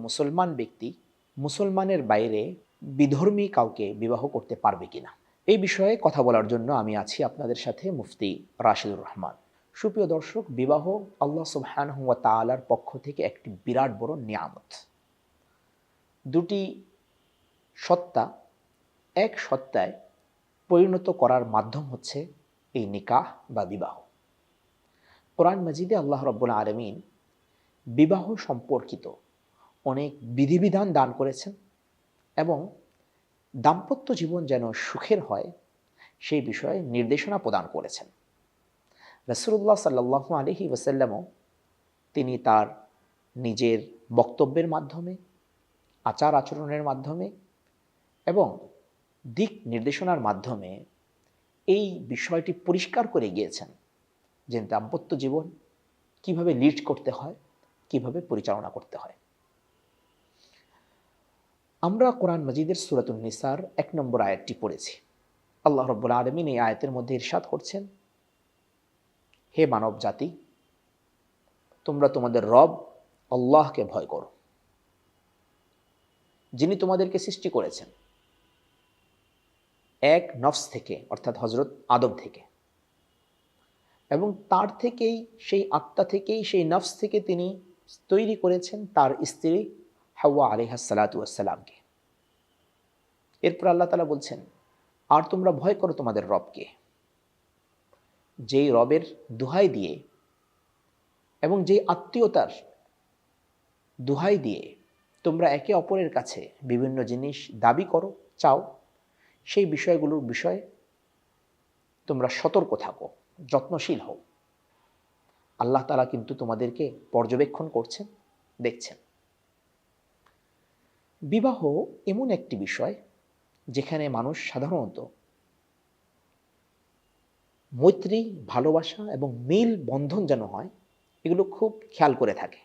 মুসলমান ব্যক্তি মুসলমানের বাইরে বিধর্মী কাউকে বিবাহ করতে পারবে কিনা, এই বিষয়ে কথা বলার জন্য আমি আছি আপনাদের সাথে মুফতি রাশিদুর রহমান। সুপ্রিয় দর্শক, বিবাহ আল্লাহ সুবহানাহু ওয়া তাআলার পক্ষ থেকে একটি বিরাট বড় নিয়ামত। দুটি সত্তা এক সত্তায় পরিণত করার মাধ্যম হচ্ছে এই নিকাহ বা বিবাহ। কোরআন মাজিদে আল্লাহ রাব্বুল আলামিন বিবাহ সম্পর্কিত অনেক বিধিবিধান দান করেছেন এবং দাম্পত্য জীবন যেন সুখের হয় সেই বিষয়ে নির্দেশনা প্রদান করেছেন। রাসূলুল্লাহ সাল্লাল্লাহু আলাইহি ওয়াসাল্লামও তিনি তার নিজের বক্তব্যের মাধ্যমে, আচার আচরণের মাধ্যমে এবং দিক নির্দেশনার মাধ্যমে এই বিষয়টি পরিষ্কার করে গিয়েছেন যে দাম্পত্য জীবন কিভাবে লিড করতে হয়, কিভাবে পরিচালনা করতে হয়। আমরা কোরআন মাজিদের সূরাতুন নিসার 1 নম্বর আয়াতটি পড়েছি। আল্লাহ রাব্বুল আলামিন এই আয়াতের মধ্যে ইরশাদ করছেন, হে মানব জাতি, তোমরা তোমাদের রব আল্লাহকে ভয় করো, যিনি তোমাদেরকে সৃষ্টি করেছেন এক নফস থেকে, অর্থাৎ হযরত আদম থেকে, এবং তার থেকেই, সেই আত্মা থেকেই, সেই নফস থেকে তিনি তৈরি করেছেন তার স্ত্রী হাওয়া আলাইহিস সালাতু ওয়াস সালামকে। এরপর আল্লাহ তাআলা বলছেন, আর তোমরা ভয় করো তোমাদের রবকে, যেই রবের দোহাই দিয়ে এবং যেই আত্মীয়তার দোহাই দিয়ে তোমরা একে অপরের কাছে বিভিন্ন জিনিস দাবি করো, চাও, সেই বিষয়গুলোর বিষয়ে তোমরা সতর্ক থাকো, যত্নশীল হও। আল্লাহ তাআলা কিন্তু তোমাদেরকে পর্যবেক্ষণ করছেন, দেখছেন। বিবাহ এমন একটি বিষয় যেখানে মানুষ সাধারণত মৈত্রী, ভালোবাসা এবং মিল বন্ধন যেন হয়, এগুলো খুব খেয়াল করে থাকে।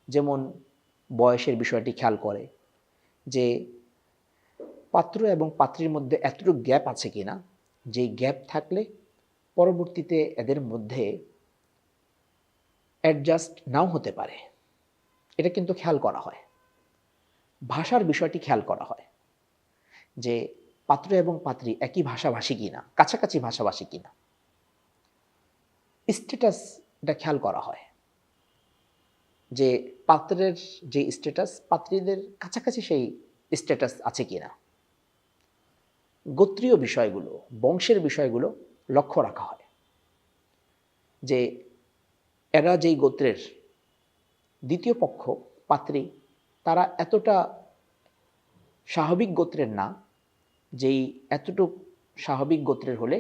যেমন বয়সের বিষয়টি খেয়াল করে যে পাত্র এবং পাত্রীর মধ্যে এতটুকু গ্যাপ আছে কিনা, যেই গ্যাপ থাকলে পরবর্তীতে এদের মধ্যে অ্যাডজাস্ট নাও হতে পারে, এটা কিন্তু খেয়াল করা হয়। ভাষার বিষয়টি খেয়াল করা হয় যে পাত্র এবং পাত্রী একই ভাষাভাষী কিনা, কাছাকাছি ভাষাভাষী কিনা। স্ট্যাটাস, এটা খেয়াল করা হয় যে পাত্রের যে স্ট্যাটাস, পাত্রীদের কাছাকাছি সেই স্ট্যাটাস আছে কিনা। গোত্রীয় বিষয়গুলো, বংশের বিষয়গুলো লক্ষ্য রাখা হয় যে এরা যেই গোত্রের, দ্বিতীয় পক্ষ পাত্রী, তারা এতটা স্বাভাবিক গোত্রের না, যেই এতটুক স্বাভাবিক গোত্রের হলে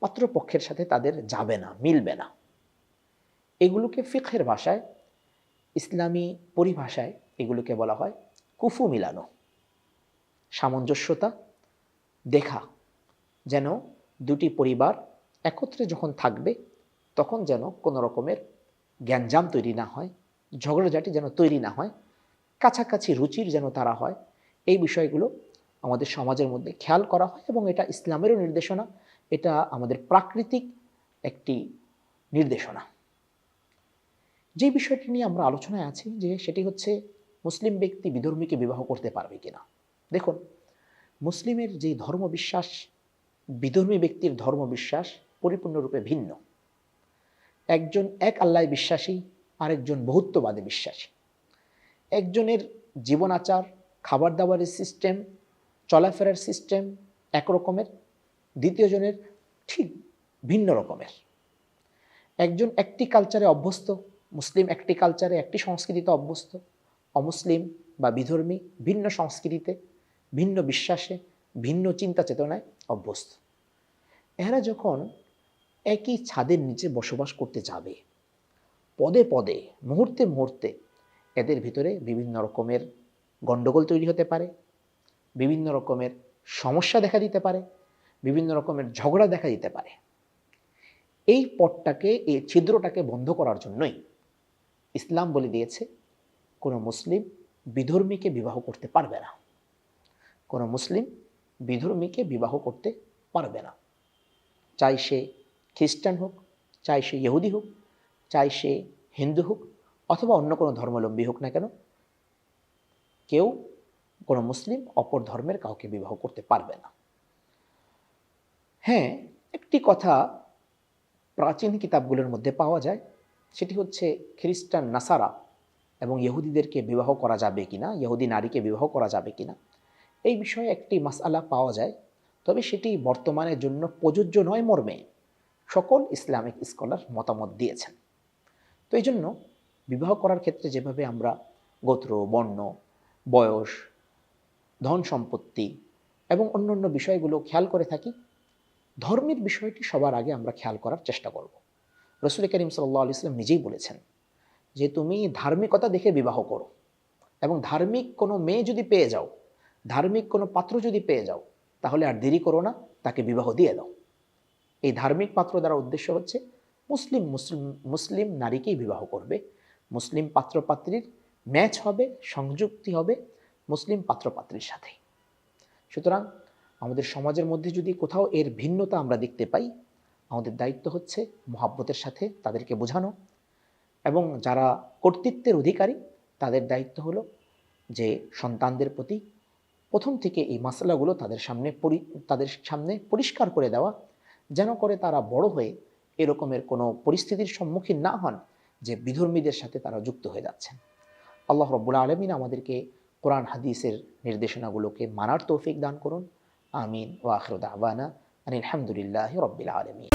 পাত্রপক্ষের সাথে তাদের যাবে না, মিলবে না। এগুলোকে ফিকহের ভাষায়, ইসলামী পরিভাষায় এগুলোকে বলা হয় কুফু মিলানো, সামঞ্জস্যতা দেখা, যেন দুটি পরিবার একত্রে যখন থাকবে তখন যেন কোনো রকমের গ্যাঞ্জাম তৈরি না হয়, ঝগড়াঝাটি যেন তৈরি না হয়, কাছাকাছি রুচির যেন তারা হয়। এই বিষয়গুলো আমাদের সমাজের মধ্যে খেয়াল করা হয় এবং এটা ইসলামেরও নির্দেশনা, এটা আমাদের প্রাকৃতিক একটি নির্দেশনা। যে বিষয়টি নিয়ে আমরা আলোচনায় আছি যে সেটি হচ্ছে মুসলিম ব্যক্তি বিধর্মীকে বিবাহ করতে পারবে কিনা। দেখুন, মুসলিমের যে ধর্মবিশ্বাস, বিধর্মী ব্যক্তির ধর্মবিশ্বাস পরিপূর্ণরূপে ভিন্ন। একজন এক আল্লাহ বিশ্বাসী, আরেকজন বহুত্ববাদে বিশ্বাসী। একজনের জীবন আচার, খাবার দাবারের সিস্টেম, চলাফেরার সিস্টেম একরকমের, দ্বিতীয় জনের ঠিক ভিন্ন রকমের। একজন একটি কালচারে অভ্যস্ত, মুসলিম একটি কালচারে, একটি সংস্কৃতিতে অভ্যস্ত, অমুসলিম বা বিধর্মী ভিন্ন সংস্কৃতিতে, ভিন্ন বিশ্বাসে, ভিন্ন চিন্তা চেতনায় অভ্যস্ত। এরা যখন একই ছাদের নিচে বসবাস করতে যাবে, পদে পদে, মুহূর্তে মুহূর্তে এদের ভিতরে বিভিন্ন রকমের গণ্ডগোল তৈরি হতে পারে, বিভিন্ন রকমের সমস্যা দেখা দিতে পারে, বিভিন্ন রকমের ঝগড়া দেখা দিতে পারে। এই পথটাকে, এই ছিদ্রটাকে বন্ধ করার জন্যই ইসলাম বলে দিয়েছে কোনো মুসলিম বিধর্মীকে বিবাহ করতে পারবে না। কোনো মুসলিম বিধর্মীকে বিবাহ করতে পারবে না, চাই সে খ্রিস্টান হোক, চাই সে ইহুদি হোক, চাই সে হিন্দু হোক, অথবা অন্য কোনো ধর্মাবলম্বী হোক না কেন। কেউ কোনো মুসলিম অপর ধর্মের কাউকে বিবাহ করতে পারবে না। হ্যাঁ, একটি কথা প্রাচীন কিতাবগুলোর মধ্যে পাওয়া যায়, সেটি হচ্ছে খ্রিস্টান, নাসারা এবং ইহুদিদেরকে বিবাহ করা যাবে কিনা, ইহুদি নারীকে বিবাহ করা যাবে কিনা, এই বিষয়ে একটি মাসআলা পাওয়া যায়। তবে সেটি বর্তমানের জন্য প্রযোজ্য নয় মর্মে সকল ইসলামিক স্কলার মতামত দিয়েছেন। তো এই জন্য বিবাহ করার ক্ষেত্রে যেভাবে আমরা গোত্র, বর্ণ, বয়স, ধন সম্পত্তি এবং অন্যান্য বিষয়গুলো খেয়াল করে থাকি, ধর্মের বিষয়টি সবার আগে আমরা খেয়াল করার চেষ্টা করব। রসুল করিম সাল্লাল্লাহু আলাইহি ওয়াসাল্লাম নিজেই বলেছেন যে তুমি ধার্মিকতা দেখে বিবাহ করো, এবং ধার্মিক কোনো মেয়ে যদি পেয়ে যাও, ধার্মিক কোনো পাত্র যদি পেয়ে যাও, তাহলে আর দেরি করো না, তাকে বিবাহ দিয়ে দাও। এই ধার্মিক পাত্র দ্বারা উদ্দেশ্য হচ্ছে মুসলিম মুসলিম মুসলিম নারীকেই বিবাহ করবে, মুসলিম পাত্রপাত্রীর ম্যাচ হবে, সংযুক্তি হবে মুসলিম পাত্রপাত্রীর সাথে। সুতরাং আমাদের সমাজের মধ্যে যদি কোথাও এর ভিন্নতা আমরা দেখতে পাই, আমাদের দায়িত্ব হচ্ছে মহাব্বতের সাথে তাদেরকে বোঝানো, এবং যারা কর্তৃত্বের অধিকারী তাদের দায়িত্ব হলো যে সন্তানদের প্রতি প্রথম থেকে এই মাসলাগুলো তাদের সামনে পরিষ্কার করে দেওয়া, যেন করে তারা বড় হয়ে এরকমের কোনো পরিস্থিতির সম্মুখীন না হন যে বিধর্মীদের সাথে তারা যুক্ত হয়ে যাচ্ছেন। আল্লাহ রাব্বুল আলামিন আমাদেরকে কোরআন হাদিসের নির্দেশনাগুলোকে মানার তৌফিক দান করুন। আমিন। ওয়া আখিরু দাওয়ানা আনিল হামদুলিল্লাহি রাব্বিল আলামিন।